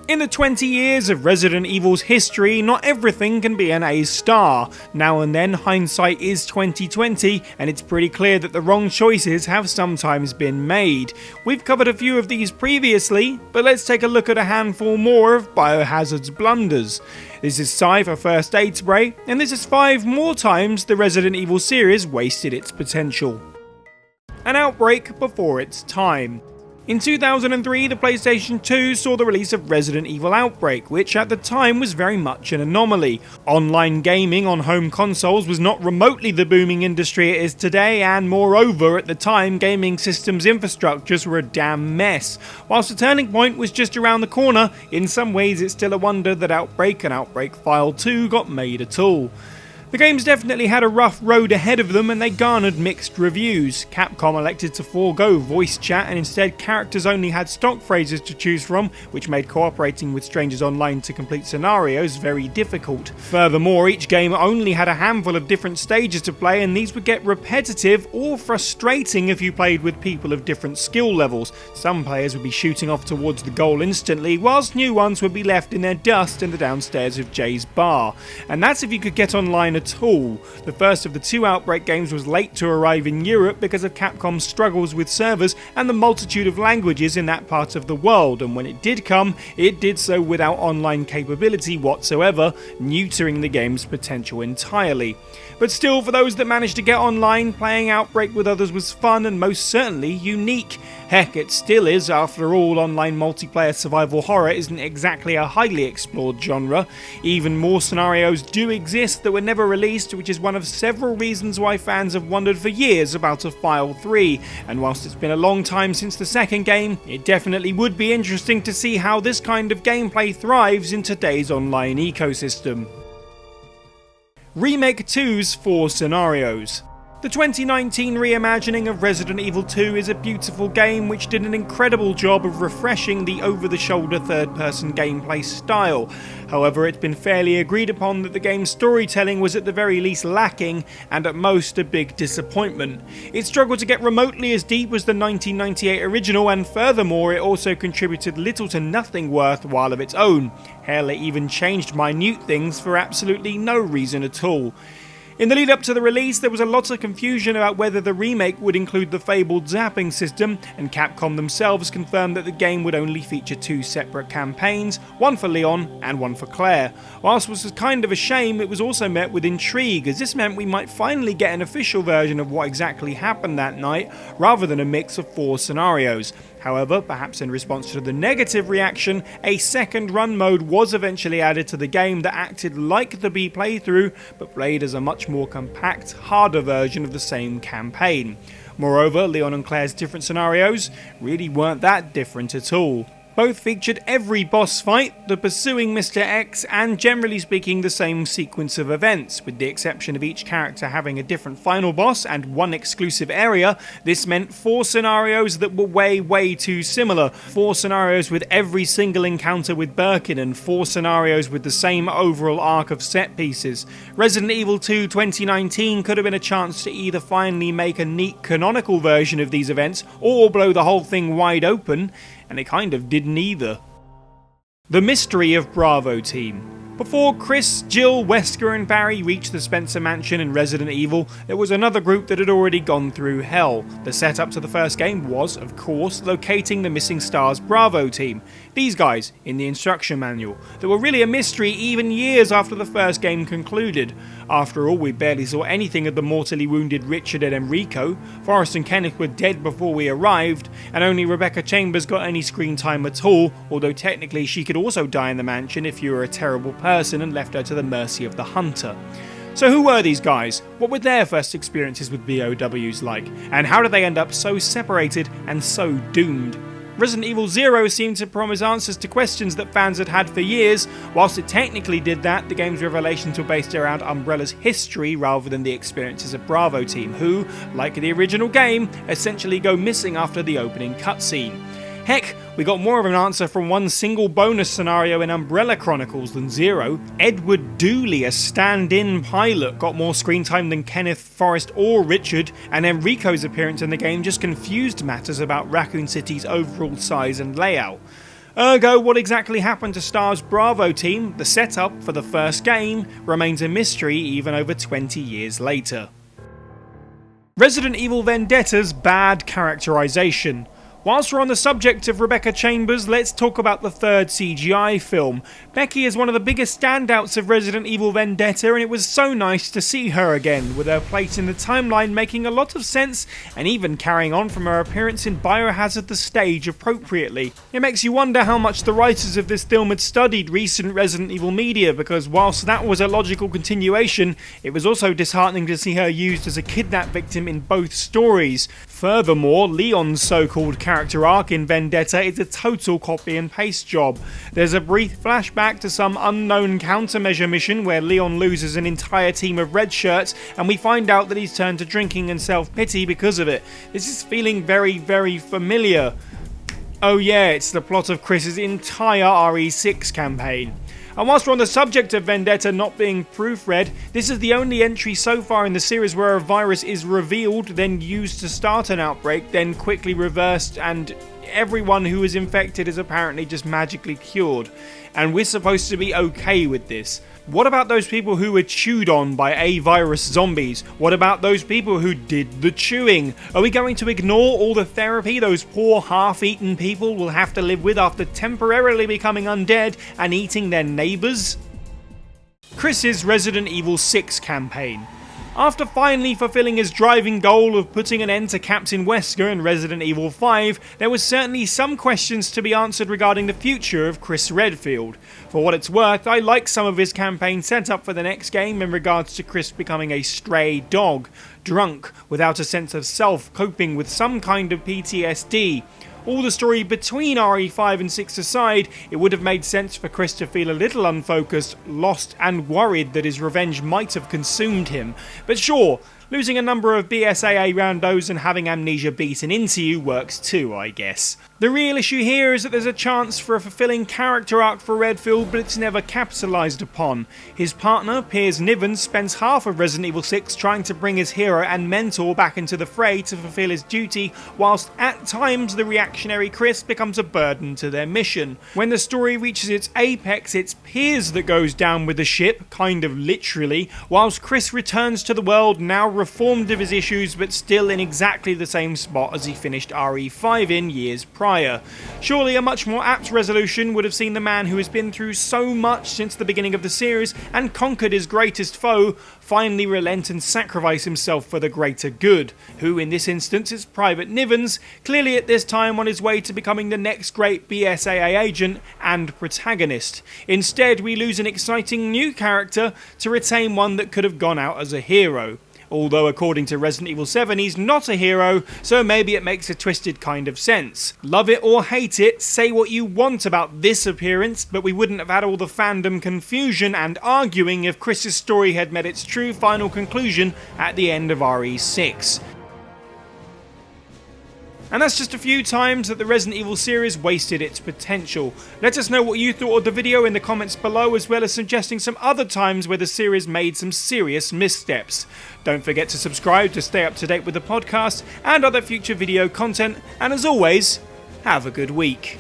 In the 20 years of Resident Evil's history, not everything can be an A star. Now and then, hindsight is 2020, and it's pretty clear that the wrong choices have sometimes been made. We've covered a few of these previously, but let's take a look at a handful more of Biohazard's blunders. This is Psy for First Aid Spray, and this is 5 more times the Resident Evil series wasted its potential. An outbreak before its time. In 2003, the PlayStation 2 saw the release of Resident Evil Outbreak, which at the time was very much an anomaly. Online gaming on home consoles was not remotely the booming industry it is today, and moreover, at the time, gaming systems infrastructures were a damn mess. Whilst the turning point was just around the corner, in some ways it's still a wonder that Outbreak and Outbreak File 2 got made at all. The games definitely had a rough road ahead of them and they garnered mixed reviews. Capcom elected to forego voice chat and instead characters only had stock phrases to choose from, which made cooperating with strangers online to complete scenarios very difficult. Furthermore, each game only had a handful of different stages to play and these would get repetitive or frustrating if you played with people of different skill levels. Some players would be shooting off towards the goal instantly, whilst new ones would be left in their dust in the downstairs of Jay's bar. And that's if you could get online at all. The first of the 2 Outbreak games was late to arrive in Europe because of Capcom's struggles with servers and the multitude of languages in that part of the world, and when it did come, it did so without online capability whatsoever, neutering the game's potential entirely. But still, for those that managed to get online, playing Outbreak with others was fun and most certainly unique. Heck, it still is. After all, online multiplayer survival horror isn't exactly a highly explored genre. Even more scenarios do exist that were never released, which is one of several reasons why fans have wondered for years about a File 3. And whilst it's been a long time since the second game, it definitely would be interesting to see how this kind of gameplay thrives in today's online ecosystem. Remake 2's 4 scenarios. The 2019 reimagining of Resident Evil 2 is a beautiful game which did an incredible job of refreshing the over-the-shoulder third-person gameplay style. However, it's been fairly agreed upon that the game's storytelling was at the very least lacking, and at most a big disappointment. It struggled to get remotely as deep as the 1998 original, and furthermore it also contributed little to nothing worthwhile of its own. Hell, it even changed minute things for absolutely no reason at all. In the lead up to the release, there was a lot of confusion about whether the remake would include the fabled zapping system, and Capcom themselves confirmed that the game would only feature 2 separate campaigns, one for Leon and one for Claire. Whilst this was kind of a shame, it was also met with intrigue, as this meant we might finally get an official version of what exactly happened that night, rather than a mix of 4 scenarios. However, perhaps in response to the negative reaction, a second run mode was eventually added to the game that acted like the B playthrough, but played as a much more compact, harder version of the same campaign. Moreover, Leon and Claire's different scenarios really weren't that different at all. Both featured every boss fight, the pursuing Mr. X, and generally speaking the same sequence of events. With the exception of each character having a different final boss and one exclusive area, this meant 4 scenarios that were way too similar. 4 scenarios with every single encounter with Birkin, and 4 scenarios with the same overall arc of set pieces. Resident Evil 2 2019 could have been a chance to either finally make a neat canonical version of these events, or blow the whole thing wide open, and it kind of did neither. The mystery of Bravo Team. Before Chris, Jill, Wesker and Barry reached the Spencer Mansion in Resident Evil, there was another group that had already gone through hell. The setup to the first game was, of course, locating the missing Stars Bravo team. These guys, in the instruction manual, that were really a mystery even years after the first game concluded. After all, we barely saw anything of the mortally wounded Richard and Enrico, Forrest and Kenneth were dead before we arrived, and only Rebecca Chambers got any screen time at all, although technically she could also die in the mansion if you were a terrible person and left her to the mercy of the hunter. So who were these guys? What were their first experiences with BOWs like? And how did they end up so separated and so doomed? Resident Evil 0 seemed to promise answers to questions that fans had had for years. Whilst it technically did that, the game's revelations were based around Umbrella's history rather than the experiences of Bravo Team, who, like the original game, essentially go missing after the opening cutscene. Heck, we got more of an answer from one single bonus scenario in Umbrella Chronicles than Zero. Edward Dooley, a stand-in pilot, got more screen time than Kenneth, Forrest or Richard, and Enrico's appearance in the game just confused matters about Raccoon City's overall size and layout. Ergo, what exactly happened to Star's Bravo team, the setup for the first game, remains a mystery even over 20 years later. Resident Evil Vendetta's bad characterization. Whilst we're on the subject of Rebecca Chambers, let's talk about the third CGI film. Becky is one of the biggest standouts of Resident Evil Vendetta, and it was so nice to see her again, with her place in the timeline making a lot of sense, and even carrying on from her appearance in Biohazard the Stage appropriately. It makes you wonder how much the writers of this film had studied recent Resident Evil media, because whilst that was a logical continuation, it was also disheartening to see her used as a kidnap victim in both stories. Furthermore, Leon's so-called character arc in Vendetta is a total copy and paste job. There's a brief flashback to some unknown countermeasure mission where Leon loses an entire team of red shirts, and we find out that he's turned to drinking and self-pity because of it. This is feeling very, very familiar. Oh yeah, it's the plot of Chris's entire RE6 campaign. And whilst we're on the subject of Vendetta not being proofread, this is the only entry so far in the series where a virus is revealed, then used to start an outbreak, then quickly reversed, and everyone who is infected is apparently just magically cured. And we're supposed to be okay with this. What about those people who were chewed on by A-virus zombies? What about those people who did the chewing? Are we going to ignore all the therapy those poor half-eaten people will have to live with after temporarily becoming undead and eating their neighbours? Chris's Resident Evil 6 campaign. After finally fulfilling his driving goal of putting an end to Captain Wesker in Resident Evil 5, there was certainly some questions to be answered regarding the future of Chris Redfield. For what it's worth, I like some of his campaign setup for the next game in regards to Chris becoming a stray dog, drunk, without a sense of self, coping with some kind of PTSD. All the story between RE5 and 6 aside, it would have made sense for Chris to feel a little unfocused, lost and worried that his revenge might have consumed him. But sure, losing a number of BSAA randos and having amnesia beaten into you works too, I guess. The real issue here is that there's a chance for a fulfilling character arc for Redfield, but it's never capitalised upon. His partner, Piers Niven, spends half of Resident Evil 6 trying to bring his hero and mentor back into the fray to fulfil his duty, whilst at times the reactionary Chris becomes a burden to their mission. When the story reaches its apex, it's Piers that goes down with the ship, kind of literally, whilst Chris returns to the world now reformed of his issues but still in exactly the same spot as he finished RE5 in years prior. Surely a much more apt resolution would have seen the man who has been through so much since the beginning of the series and conquered his greatest foe finally relent and sacrifice himself for the greater good, who in this instance is Private Nivens, clearly at this time on his way to becoming the next great BSAA agent and protagonist. Instead, we lose an exciting new character to retain one that could have gone out as a hero. Although according to Resident Evil 7 he's not a hero, so maybe it makes a twisted kind of sense. Love it or hate it, say what you want about this appearance, but we wouldn't have had all the fandom confusion and arguing if Chris's story had met its true final conclusion at the end of RE6. And that's just a few times that the Resident Evil series wasted its potential. Let us know what you thought of the video in the comments below, as well as suggesting some other times where the series made some serious missteps. Don't forget to subscribe to stay up to date with the podcast and other future video content, and as always, have a good week.